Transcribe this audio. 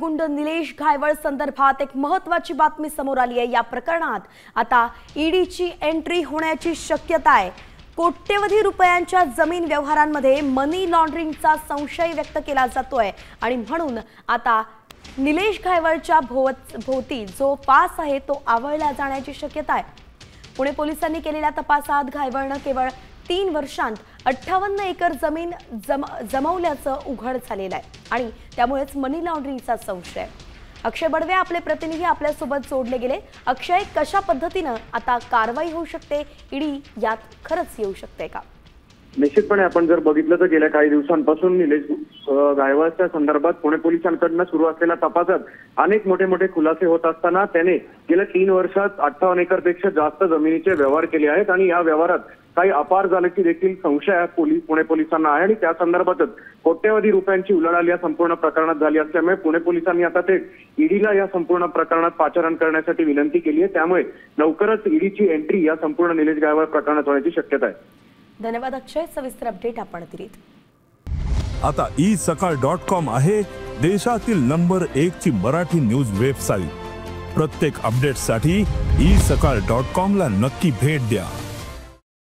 गुंड निलेश घायवळ संदर्भात एक महत्त्वाची बातमी समोर आली आहे। या प्रकरणात आता ईडीची एंट्री होण्याची शक्यता आहे। कोट्यवधी रुपयांच्या जमीन व्यवहारांमध्ये मनी लॉन्ड्रिंगचा संशय व्यक्त केला जातोय आणि म्हणून आता निलेश घायवळच्या भोवती जो पास आहे तो आवळला जाण्याची शक्यता आहे। पुणे पोलिसांनी केलेल्या तपासात घायवळने केवळ 3 वर्षांत 58 एकर जमीन जमवल्याचं उघड झालेलं आहे आणि त्यामुळेच मनी लॉन्ड्रिंगचा संशय आहे। अक्षय बडवे आपले प्रतिनिधी आपल्यासोबत जोडले गेले। अक्षय, कशा पद्धतीने आता कारवाई होऊ शकते? ईडी यात खरंच येऊ शकते का? निश्चितपणे आपण जर बघितलं तर गेल्या काही दिवसांपासून निलेश घायवळच्या संदर्भात पुणे पोलिसांकडून सुरू असलेल्या तपासात अनेक मोठे खुलासे होत असताना त्याने गेल्या 3 वर्षात 58 एकरपेक्षा जास्त जमिनीचे व्यवहार केले आहेत आणि या व्यवहारात काही अपार झाल्याची देखील संशय पुणे पोलिसांना आहे आणि त्या संदर्भातच कोट्यवधी रुपयांची उलाढाल या संपूर्ण प्रकरणात झाली असल्यामुळे पुणे पोलिसांनी आता ते ईडीला या संपूर्ण प्रकरणात पाचारण करण्यासाठी विनंती केली आहे। त्यामुळे लवकरच ईडीची एंट्री या संपूर्ण निलेश घायवळ प्रकरणात होण्याची शक्यता आहे। धन्यवाद अक्षय, सविस्तर अपडेट आपण दिलीत। आता isakal.com आहे देशातील नंबर 1 ची मराठी न्यूज वेबसाईट। प्रत्येक अपडेटसाठी isakal.com ला नक्की भेट द्या।